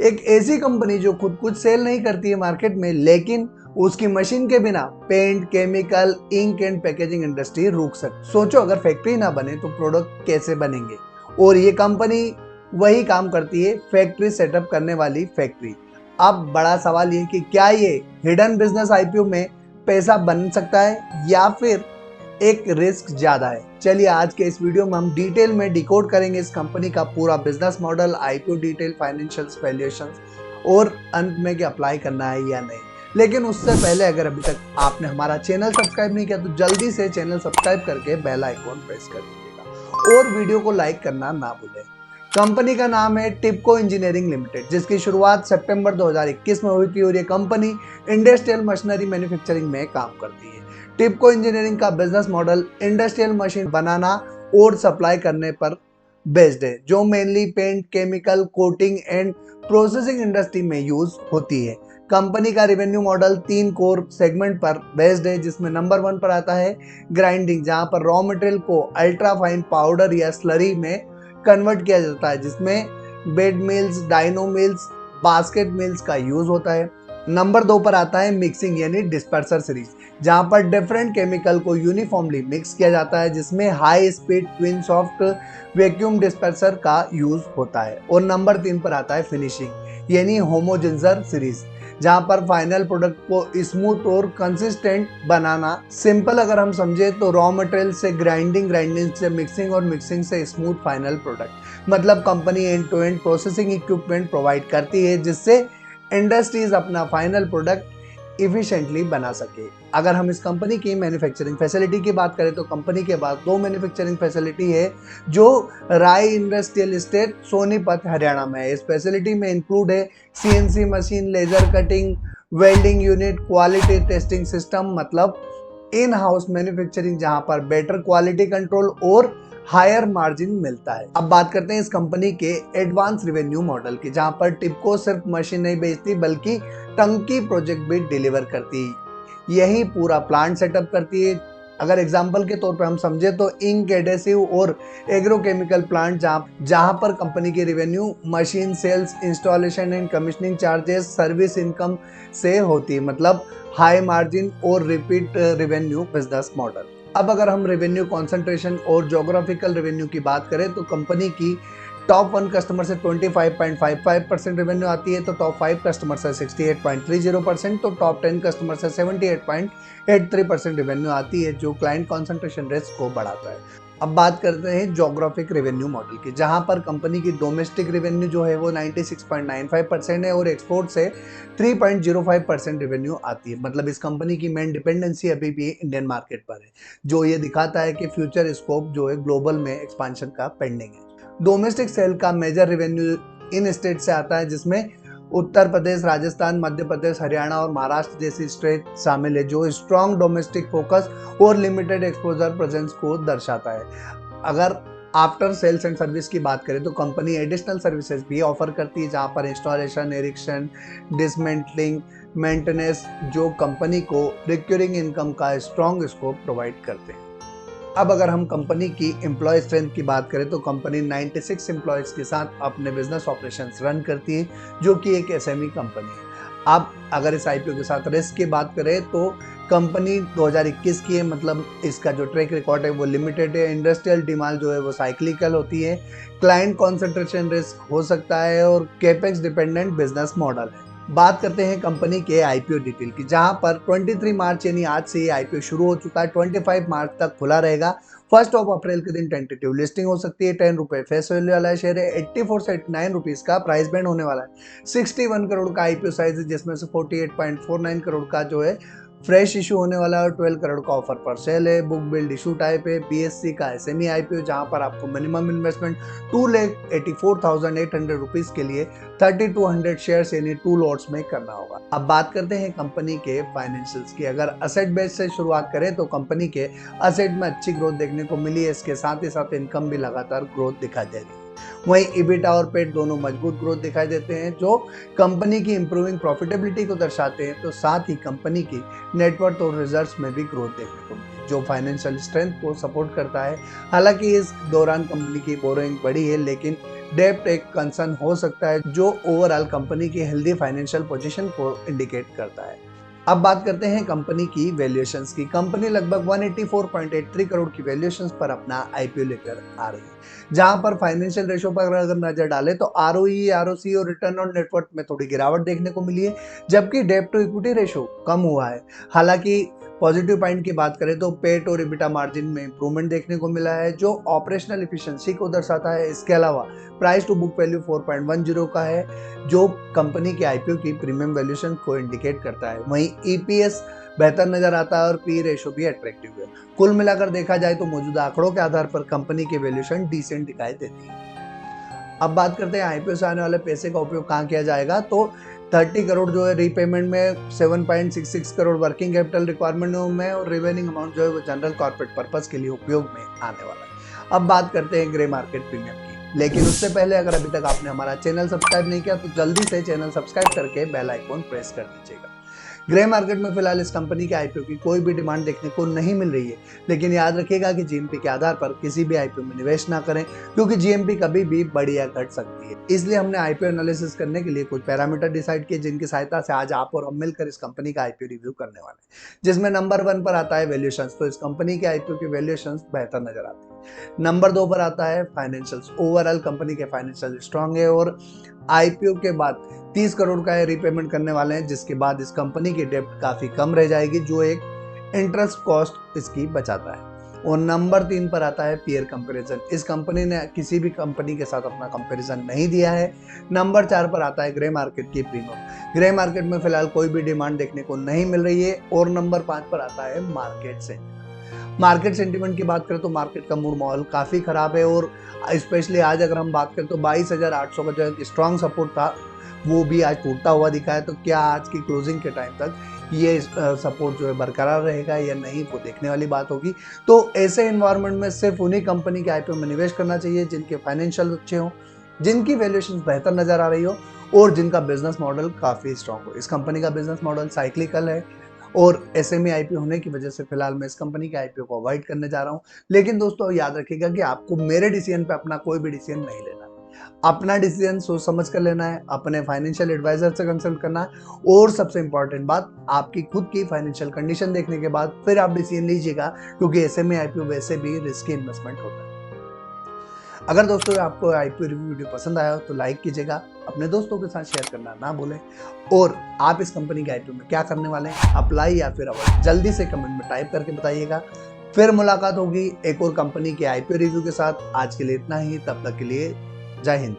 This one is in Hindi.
एक ऐसी कंपनी जो खुद कुछ सेल नहीं करती है मार्केट में, लेकिन उसकी मशीन के बिना paint, chemical, ink and packaging industry रुक सकती। सोचो अगर फैक्ट्री ना बने तो प्रोडक्ट कैसे बनेंगे। और ये कंपनी वही काम करती है, फैक्ट्री सेटअप करने वाली फैक्ट्री। अब बड़ा सवाल ये कि क्या ये हिडन बिजनेस आईपीओ में पैसा बन सकता है या फिर एक रिस्क ज्यादा है। चलिए आज के इस वीडियो में हम डिटेल में डिकोड करेंगे इस कंपनी का पूरा business model, IPO detail, financials, valuations और अंत में क्या अप्लाई करना है या नहीं। लेकिन उससे पहले अगर अभी तक आपने हमारा चैनल सब्सक्राइब नहीं किया तो जल्दी से चैनल सब्सक्राइब करके बेल आइकॉन प्रेस कर दीजिएगा और वीडियो को लाइक करना ना भूलें। कंपनी का नाम है टिपको इंजीनियरिंग लिमिटेड, जिसकी शुरुआत सितंबर 2021 में हुई थी और ये कंपनी इंडस्ट्रियल मशीनरी मैन्युफैक्चरिंग में काम करती है। टिपको इंजीनियरिंग का बिजनेस मॉडल इंडस्ट्रियल मशीन बनाना और सप्लाई करने पर बेस्ड है, जो mainly paint, chemical, coating and processing industry में यूज होती है। कंपनी का रेवेन्यू मॉडल 3 कोर सेगमेंट पर बेस्ड है, जिसमें नंबर 1 पर आता है ग्राइंडिंग, जहां पर रॉ मटेरियल को अल्ट्रा फाइन पाउडर या स्लरी में कन्वर्ट किया जाता है, जिसमें bead mills, dyno mills, basket mills का यूज होता है। नंबर 2 पर आता है मिक्सिंग यानी डिस्पर्सर सीरीज, जहां पर डिफरेंट केमिकल को यूनिफॉर्मली मिक्स किया जाता है, जिसमें high speed twin soft vacuum disperser का यूज होता है। और नंबर 3 पर आता है फिनिशिंग यानी होमोजेंजर सीरीज, जहां पर फाइनल प्रोडक्ट को स्मूथ और कंसिस्टेंट बनाना। सिंपल अगर हम समझे तो रॉ मटेरियल से ग्राइंडिंग, ग्राइंडिंग से मिक्सिंग और मिक्सिंग से स्मूथ फाइनल प्रोडक्ट। मतलब company end to end processing equipment provide करती है, जिससे इंडस्ट्रीज अपना फाइनल प्रोडक्ट इफिशिएंटली बना सके। अगर हम इस कंपनी की मैन्युफैक्चरिंग फैसिलिटी की बात करें तो कंपनी के पास 2 मैन्युफैक्चरिंग फैसिलिटी है, जो राय इंडस्ट्रियल एस्टेट, सोनीपत, हरियाणा में है। इस फैसिलिटी में इंक्लूड है CNC machine, laser cutting, welding unit, quality testing system, मतलब इन हाउस मैन्युफैक्चरिंग, जहां पर बेटर क्वालिटी कंट्रोल और हायर मार्जिन मिलता है। अब बात करते हैं इस कंपनी के एडवांस रेवेन्यू मॉडल की, जहां पर टिपको सिर्फ मशीन नहीं बेचती बल्कि टंकी प्रोजेक्ट भी डिलीवर करती है, यही पूरा प्लांट सेटअप करती है। अगर एग्जांपल के तौर पर हम समझे तो इंक, एडेसिव और एग्रोकेमिकल प्लांट, जहां पर कंपनी की revenue machine sales, installation and commissioning charges, service income से होती है, मतलब हाई मार्जिन और रिपीट रेवेन्यू बिजनेस मॉडल। अब अगर हम रेवेन्यू कॉन्सेंट्रेशन और जोग्राफिकल रेवेन्यू की बात करें तो कंपनी की टॉप 1 कस्टमर से 25.55% रेवेन्यू आती है, तो टॉप 5 कस्टमर से 68.30%, तो टॉप 10 कस्टमर से 78.83% रेवेन्यू आती है, जो क्लाइंट कॉन्सेंट्रेशन रिस्क को बढ़ाता है। अब बात करते हैं जोग्राफिक रेवेन्यू मॉडल की, जहां पर कंपनी की डोमेस्टिक रेवेन्यू जो है वो 96.95% है और एक्सपोर्ट से 3.05% रेवेन्यू आती है। मतलब इस कंपनी की मेन डिपेंडेंसी अभी भी इंडियन मार्केट पर है, जो ये दिखाता है कि फ्यूचर स्कोप जो है ग्लोबल में एक्सपांशन का पेंडिंग है। डोमेस्टिक सेल का मेजर रेवेन्यू इन स्टेट से आता है, जिसमें उत्तर प्रदेश, राजस्थान, मध्य प्रदेश, हरियाणा और महाराष्ट्र जैसी स्टेट शामिल है, जो स्ट्रॉन्ग डोमेस्टिक फोकस और लिमिटेड एक्सपोजर प्रेजेंस को दर्शाता है। अगर आफ्टर सेल्स एंड सर्विस की बात करें तो कंपनी एडिशनल सर्विसेज भी ऑफर करती है, जहां पर इंस्टॉलेशन, इरेक्शन, डिसमेंटलिंग, मेंटेनेंस, जो कंपनी को रिकरिंग इनकम का स्ट्रॉन्ग स्कोप प्रोवाइड करते हैं। अब अगर हम कंपनी की एम्प्लॉय स्ट्रेंथ की बात करें तो कंपनी 96 एम्प्लॉयज के साथ अपने बिजनेस ऑपरेशंस रन करती है, जो कि एक एसएमई कंपनी है। अब अगर इस आईपीओ के साथ रिस्क की बात करें तो कंपनी 2021 की है, मतलब इसका जो ट्रैक रिकॉर्ड है वो लिमिटेड है। इंडस्ट्रियल डिमांड जो है वो साइक्लिकल होती है, क्लाइंट कॉन्सेंट्रेशन रिस्क हो सकता है और कैपेक्स डिपेंडेंट बिजनेस मॉडल है। बात करते हैं कंपनी के आईपीओ डिटेल की, जहां पर 23 मार्च यानी आज से ये आईपीओ शुरू हो चुका है, 25 मार्च तक खुला रहेगा। 1 अप्रैल के दिन टेंटेटिव लिस्टिंग हो सकती है। 10 रुपए फेस वैल्यू वाला शेयर है। 84 से 89 रुपीज का प्राइस बैंड होने वाला है। 61 करोड़ का आईपीओ साइज है, जिसमें से 48.49 करोड़ का जो है फ्रेश इशू होने वाला है और 12 करोड़ का ऑफर पर सेल है। बुक बिल्ड इशू टाइप है। बीएससी का एसएमई आईपीओ, जहां पर आपको मिनिमम इन्वेस्टमेंट 2,84,800 रुपीज के लिए 3200 शेयर्स यानी 2 लॉट्स में करना होगा। अब बात करते हैं कंपनी के फाइनेंशियल्स की। अगर असेट बेस से शुरुआत करें तो कंपनी के असेट में अच्छी ग्रोथ देखने को मिली है, इसके साथ ही साथ इनकम भी लगातार ग्रोथ दिखाई दे रही है। वहीं इबिटा और पेट दोनों मजबूत ग्रोथ दिखाई देते हैं, जो कंपनी की इंप्रूविंग प्रॉफिटेबिलिटी को दर्शाते हैं। तो साथ ही कंपनी की नेटवर्थ और रिजर्व्स में भी ग्रोथ देखने को मिली है, जो फाइनेंशियल स्ट्रेंथ को सपोर्ट करता है। हालांकि इस दौरान कंपनी की बोरोइंग बढ़ी है, लेकिन डेब्ट एक कंसर्न हो सकता है जो ओवरऑल कंपनी की हेल्दी फाइनेंशियल पोजीशन को इंडिकेट करता है। अब बात करते हैं कंपनी की वैल्यूएशंस की। कंपनी लगभग 184.83 करोड़ की वैल्यूएशंस पर अपना आईपीओ लेकर आ रही है, जहां पर फाइनेंशियल रेशो पर अगर नजर डालें तो आरओई, आरओसी और रिटर्न ऑन नेटवर्थ में थोड़ी गिरावट देखने को मिली है, जबकि डेब्ट टू इक्विटी रेशो कम हुआ है। हालांकि पॉजिटिव पॉइंट की बात करें तो पेट और इबिटा मार्जिन में इंप्रूवमेंट देखने को मिला है, जो ऑपरेशनल इफिशिएंसी को दर्शाता है। इसके अलावा प्राइस टू बुक वैल्यू 4.10 का है, जो कंपनी के आईपीओ की प्रीमियम वैल्यूएशन को इंडिकेट करता है। वहीं ईपीएस बेहतर नजर आता है और पी रेशो भी अट्रैक्टिव है। कुल मिलाकर देखा जाए तो मौजूदा आंकड़ों के आधार पर कंपनी की वैल्यूएशन डिसेंट दिखाई देती है। अब बात करते हैं आईपीओ से आने वाले पैसे का उपयोग कहाँ किया जाएगा। तो 30 करोड़ जो है रीपेमेंट में, 7.66 करोड़ वर्किंग कैपिटल रिक्वायरमेंट में और रिमेनिंग अमाउंट जो है वो जनरल कॉर्पोरेट पर्पस के लिए उपयोग में आने वाला है। अब बात करते हैं ग्रे मार्केट प्रीमियम की, लेकिन उससे पहले अगर अभी तक आपने हमारा चैनल सब्सक्राइब नहीं किया तो जल्दी से चैनल सब्सक्राइब करके बेल आइकॉन प्रेस कर दीजिएगा। ग्रे मार्केट में फिलहाल इस कंपनी के आईपीओ की कोई भी डिमांड देखने को नहीं मिल रही है, लेकिन याद रखिएगा कि जीएमपी के आधार पर किसी भी आईपीओ में निवेश ना करें, क्योंकि जीएमपी कभी भी बढ़ या घट सकती है। इसलिए हमने आईपीओ एनालिसिस करने के लिए कुछ पैरामीटर डिसाइड किए, जिनकी सहायता से आज आप और हम मिलकर इस कंपनी का आईपीओ रिव्यू करने वाले हैं, जिसमें नंबर 1 पर आता है वैल्यूएशन। तो इस कंपनी के आईपीओ की वैल्यूएशन बेहतर नजर आती है। नंबर 2 पर आता है फाइनेंशियल्स। ओवरऑल कंपनी के फाइनेंशियल स्ट्रांग है और आईपीओ के बाद 30 करोड़ का रीपेमेंट करने वाले हैं, जिसके बाद इस कंपनी की डेब्ट काफी कम रह जाएगी, जो एक इंटरेस्ट कॉस्ट इसकी बचाता है। और नंबर 3 पर आता है पीयर कंपैरिजन। इस कंपनी ने किसी भी कंपनी के साथ अपना कंपैरिजन नहीं दिया है। नंबर 4 पर आता है ग्रे मार्केट की प्रीमियम। ग्रे मार्केट में फिलहाल कोई भी डिमांड देखने को नहीं मिल रही है। और नंबर 5 पर आता है मार्केट सेंटिमेंट। मार्केट सेंटिमेंट की बात करें तो मार्केट का मूड माहौल काफी खराब है, और स्पेशली आज अगर हम बात करें तो 22,800 का जो स्ट्रॉन्ग सपोर्ट था वो भी आज टूटता हुआ दिखा है। तो क्या आज की क्लोजिंग के टाइम तक ये सपोर्ट जो है बरकरार रहेगा या नहीं, वो देखने वाली बात होगी। तो ऐसे एनवायरनमेंट में सिर्फ उन्हीं कंपनी के आईपीओ में निवेश करना चाहिए जिनके फाइनेंशियल अच्छे हों, जिनकी वैल्यूएशन बेहतर नजर आ रही हो और जिनका बिजनेस मॉडल काफी स्ट्रांग हो। इस कंपनी का बिजनेस मॉडल साइक्लिकल है और एसएमई आईपीओ होने की वजह से फिलहाल मैं इस कंपनी के आईपीओ को अवॉइड करने जा रहा हूं। लेकिन दोस्तों याद रखिएगा कि आपको मेरे डिसीजन पे अपना कोई भी डिसीजन नहीं लेना है। अपना डिसीजन सोच समझ कर लेना है, अपने फाइनेंशियल एडवाइजर से कंसल्ट करना है, और सबसे इंपॉर्टेंट बात, आपकी खुद की फाइनेंशियल कंडीशन देखने के बाद फिर आप डिसीजन लीजिएगा, क्योंकि एसएमई आईपीओ वैसे भी रिस्की इन्वेस्टमेंट होता है। अगर दोस्तों आपको आईपीओ रिव्यू वीडियो पसंद आया हो तो लाइक कीजिएगा, अपने दोस्तों के साथ शेयर करना ना भूलें, और आप इस कंपनी के आईपीओ में क्या करने वाले हैं, अप्लाई या फिर अवॉइड, जल्दी से कमेंट में टाइप करके बताइएगा। फिर मुलाकात होगी एक और कंपनी के आईपीओ रिव्यू के साथ। आज के लिए इतना ही, तब तक के लिए जय हिंद।